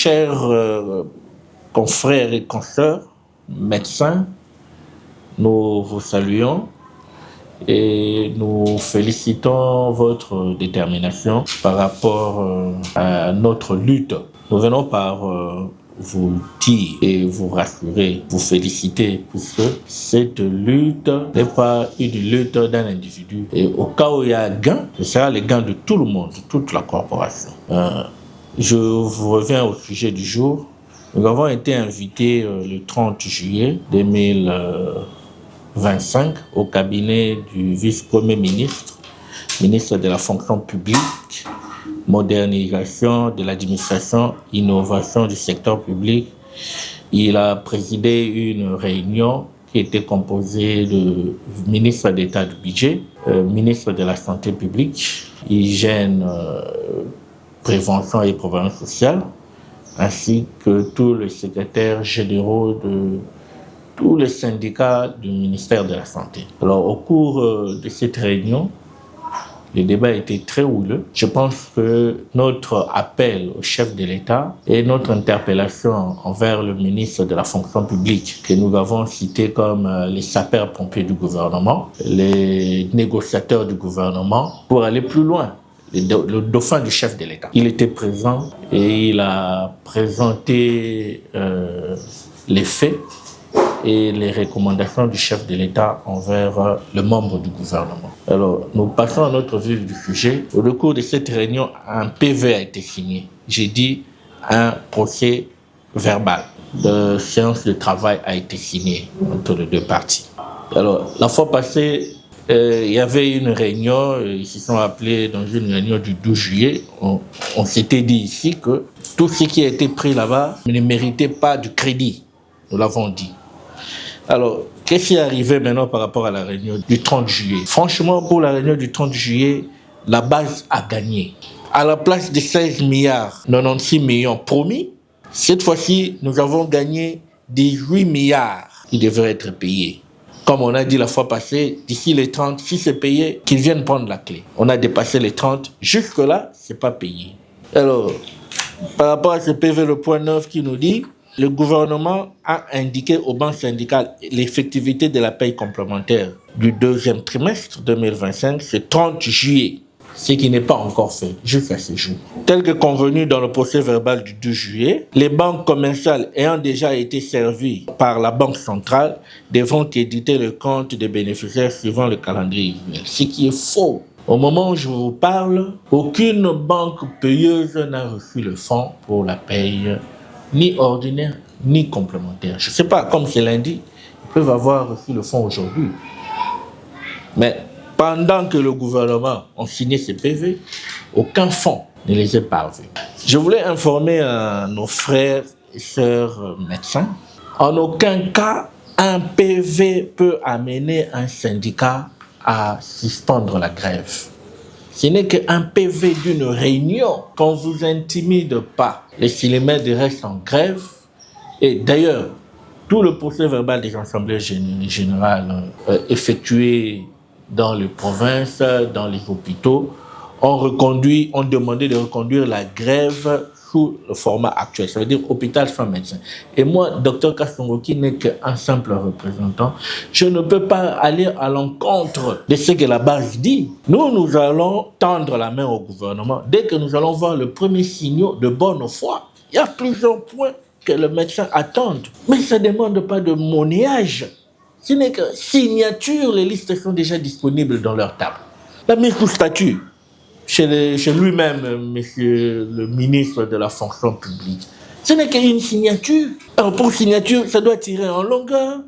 Chers confrères et consoeurs, médecins, nous vous saluons et nous félicitons votre détermination par rapport à notre lutte. Nous venons par vous dire et vous rassurer, vous féliciter, puisque cette lutte n'est pas une lutte d'un individu. Et au cas où il y a un gain, ce sera le gain de tout le monde, de toute la corporation. Je vous reviens au sujet du jour. Nous avons été invités le 30 juillet 2025 au cabinet du vice-premier ministre, ministre de la fonction publique, modernisation de l'administration, innovation du secteur public. Il a présidé une réunion qui était composée de ministre d'État du budget, ministre de la santé publique, hygiène, prévention et prévention sociale, ainsi que tous les secrétaires généraux de tous les syndicats du ministère de la Santé. Alors, au cours de cette réunion, le débat était très houleux. Je pense que notre appel au chef de l'État et notre interpellation envers le ministre de la fonction publique, que nous avons cité comme les sapeurs-pompiers du gouvernement, les négociateurs du gouvernement, pour aller plus loin. Le dauphin du chef de l'État. Il était présent et il a présenté les faits et les recommandations du chef de l'État envers le membre du gouvernement. Alors, nous passons à notre vif du sujet. Au cours de cette réunion, un PV a été signé. J'ai dit un procès verbal de séance de travail a été signé entre les deux parties. Alors, la fois passée, il y avait une réunion, ils se sont appelés dans une réunion du 12 juillet. On s'était dit ici que tout ce qui a été pris là-bas ne méritait pas du crédit. Nous l'avons dit. Alors, qu'est-ce qui est arrivé maintenant par rapport à la réunion du 30 juillet? Franchement, pour la réunion du 30 juillet, la base a gagné. À la place de 16 milliards, 96 millions promis, cette fois-ci, nous avons gagné 18 milliards qui devraient être payés. Comme on a dit la fois passée, d'ici les 30, si c'est payé, qu'ils viennent prendre la clé. On a dépassé les 30, jusque-là, c'est pas payé. Alors, par rapport à ce PV, le point 9 qui nous dit, le gouvernement a indiqué aux banques syndicales l'effectivité de la paye complémentaire du deuxième trimestre 2025, c'est 30 juillet, ce qui n'est pas encore fait jusqu'à ce jour. Tel que convenu dans le procès verbal du 2 juillet, les banques commerciales ayant déjà été servies par la Banque centrale devront éditer le compte des bénéficiaires suivant le calendrier, ce qui est faux. Au moment où je vous parle, aucune banque payeuse n'a reçu le fonds pour la paye, ni ordinaire, ni complémentaire. Je ne sais pas, comme c'est lundi, ils peuvent avoir reçu le fonds aujourd'hui. Mais pendant que le gouvernement a signé ces PV, aucun fonds ne les est parvenu. Je voulais informer nos frères et sœurs médecins. En aucun cas, un PV peut amener un syndicat à suspendre la grève. Ce n'est qu'un PV d'une réunion qu'on ne vous intimide pas. Les Silémèdes restent en grève. Et d'ailleurs, tout le procès verbal des assemblées générales effectuées dans les provinces, dans les hôpitaux, ont demandé de reconduire la grève sous le format actuel, ça veut dire hôpital sans médecin. Et moi, Dr Kasongo, qui n'est qu'un simple représentant, je ne peux pas aller à l'encontre de ce que la base dit. Nous allons tendre la main au gouvernement dès que nous allons voir le premier signal de bonne foi. Il y a plusieurs points que le médecin attend, mais ça ne demande pas de monnayage. Ce n'est que signature, les listes sont déjà disponibles dans leur table. La mise sous statut, chez lui-même, monsieur le ministre de la fonction publique. Ce n'est qu'une signature. Alors pour signature, ça doit tirer en longueur,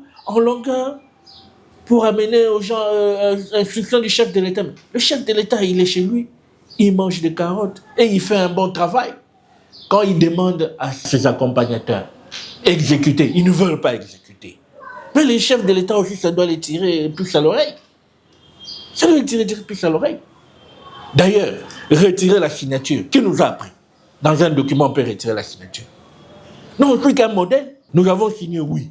pour amener aux gens l'instruction du chef de l'État. Le chef de l'État, il est chez lui, il mange des carottes et il fait un bon travail. Quand il demande à ses accompagnateurs exécuter, ils ne veulent pas exécuter. Mais les chefs de l'État aussi, ça doit les tirer plus à l'oreille. Ça doit les tirer plus à l'oreille. D'ailleurs, retirer la signature, qui nous a appris? Dans un document, on peut retirer la signature. Non, c'est qu'un modèle. Nous avons signé, oui.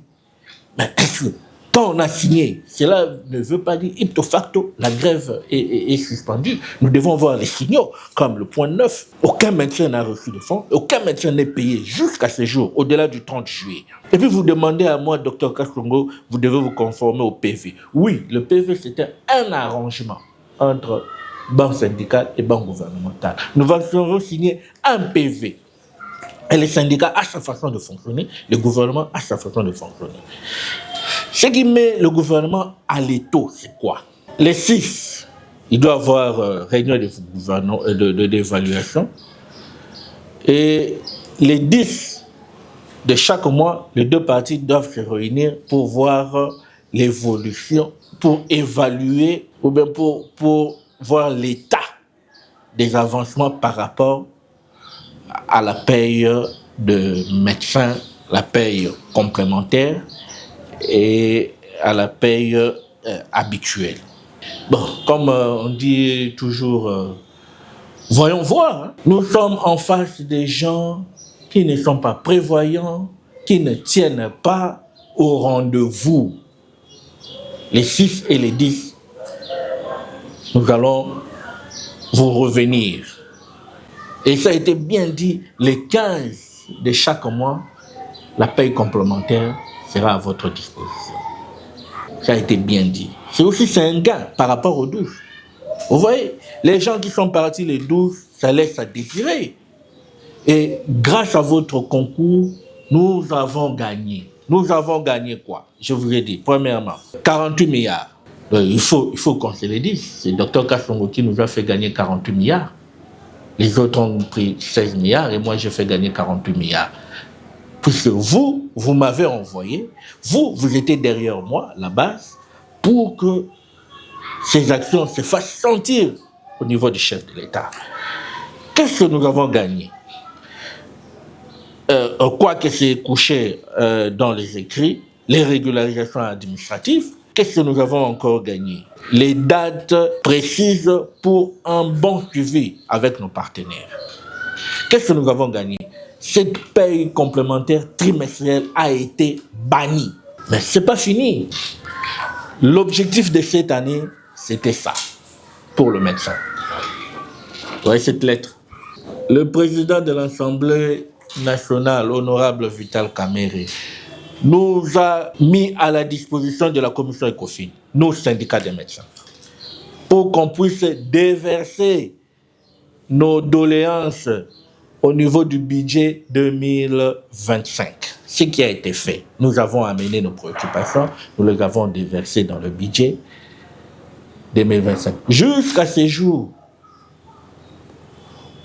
Mais est-ce que Quand on a signé, cela ne veut pas dire ipso facto, la grève est suspendue. Nous devons voir les signaux, comme le point 9. Aucun médecin n'a reçu de fonds, aucun médecin n'est payé jusqu'à ce jour, au-delà du 30 juillet. Et puis vous demandez à moi, Dr Kasongo, vous devez vous conformer au PV. Oui, le PV, c'était un arrangement entre banque syndicale et banque gouvernementale. Nous avons signé un PV. Et les syndicats à sa façon de fonctionner, le gouvernement à sa façon de fonctionner. Ce qui met le gouvernement à l'étau, c'est quoi? Les 6, il doit y avoir réunion d'évaluation. Et les 10 de chaque mois, les deux parties doivent se réunir pour voir l'évolution, pour évaluer, ou bien pour voir l'état des avancements par rapport à la paye de médecins, la paye complémentaire et à la paye habituelle. Bon, comme on dit toujours, voyons voir. Hein. Nous sommes en face des gens qui ne sont pas prévoyants, qui ne tiennent pas au rendez-vous. Les 6 et les 10, nous allons vous revenir. Et ça a été bien dit, les 15 de chaque mois, la paye complémentaire sera à votre disposition. Ça a été bien dit. C'est un gain par rapport aux 12. Vous voyez, les gens qui sont partis les 12, ça laisse à désirer. Et grâce à votre concours, nous avons gagné. Nous avons gagné quoi? Je vous ai dit, premièrement, 48 milliards. Il faut qu'on se le dise. C'est Dr Kasongo qui nous a fait gagner 48 milliards. Les autres ont pris 16 milliards et moi j'ai fait gagner 48 milliards. Puisque vous m'avez envoyé, vous étiez derrière moi, la base, pour que ces actions se fassent sentir au niveau du chef de l'État. Qu'est-ce que nous avons gagné? Quoi que c'est couché dans les écrits, les régularisations administratives, qu'est-ce que nous avons encore gagné? Les dates précises pour un bon suivi avec nos partenaires. Qu'est-ce que nous avons gagné? Cette paye complémentaire trimestrielle a été bannie. Mais ce n'est pas fini. L'objectif de cette année, c'était ça, pour le médecin. Vous voyez cette lettre? Le président de l'Assemblée nationale, honorable Vital Kamerhe, nous a mis à la disposition de la commission ECOFIN, nos syndicats des médecins, pour qu'on puisse déverser nos doléances au niveau du budget 2025. Ce qui a été fait, nous avons amené nos préoccupations, nous les avons déversées dans le budget 2025. Jusqu'à ce jour,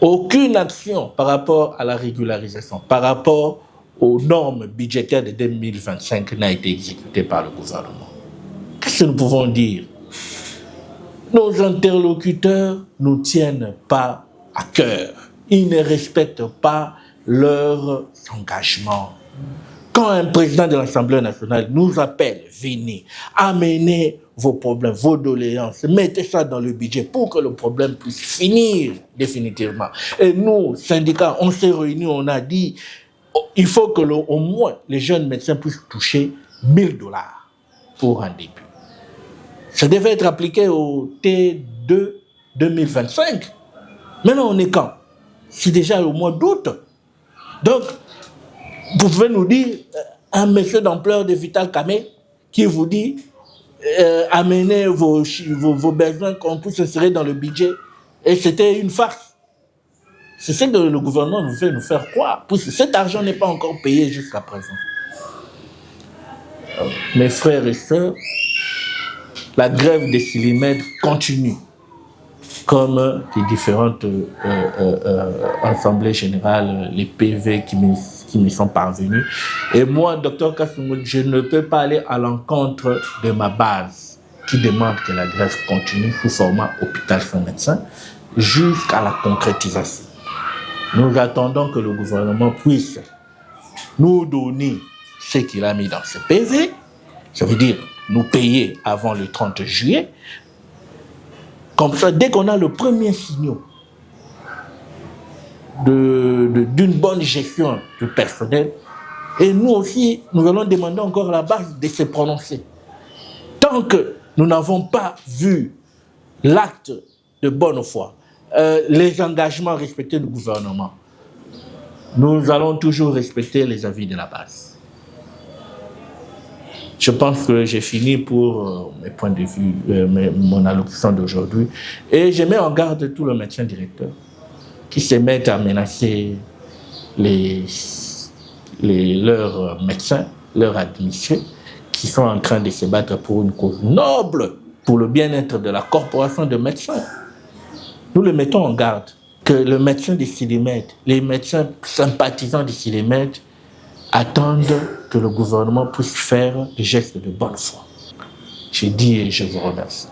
aucune action par rapport à la régularisation, par rapport aux normes budgétaires de 2025 n'a été exécutée par le gouvernement. Qu'est-ce que nous pouvons dire? Nos interlocuteurs ne nous tiennent pas à cœur. Ils ne respectent pas leurs engagements. Quand un président de l'Assemblée nationale nous appelle, venez, amenez vos problèmes, vos doléances, mettez ça dans le budget pour que le problème puisse finir définitivement. Et nous, syndicats, on s'est réunis, on a dit, il faut que au moins les jeunes médecins puissent toucher $1000 pour un début. Ça devait être appliqué au T2 2025. Maintenant, on est quand? C'est déjà au mois d'août. Donc, vous pouvez nous dire, un monsieur d'ampleur de Vital Kamerhe qui vous dit, amenez vos besoins qu'on puisse insérer dans le budget. Et c'était une farce. C'est ce que le gouvernement nous fait nous faire croire. Puisque cet argent n'est pas encore payé jusqu'à présent. Mes frères et sœurs, la grève des Silimèdes continue. Comme les différentes assemblées générales, les PV qui me sont parvenus. Et moi, Dr Kasongo, je ne peux pas aller à l'encontre de ma base qui demande que la grève continue sous format hôpital sans médecin jusqu'à la concrétisation. Nous attendons que le gouvernement puisse nous donner ce qu'il a mis dans ce PV, ça veut dire nous payer avant le 30 juillet. Comme ça, dès qu'on a le premier signal d'une bonne gestion du personnel, et nous aussi, nous allons demander encore à la base de se prononcer. Tant que nous n'avons pas vu l'acte de bonne foi, les engagements respectés du gouvernement, nous allons toujours respecter les avis de la base. Je pense que j'ai fini pour mes points de vue, mon allocution d'aujourd'hui. Et je mets en garde tout le médecin directeur qui se mettent à menacer leurs médecins, leurs administrés, qui sont en train de se battre pour une cause noble, pour le bien-être de la corporation de médecins. Nous le mettons en garde que le médecin de Silimède, les médecins sympathisants de Silimède attendent que le gouvernement puisse faire des gestes de bonne foi. Je dis et je vous remercie.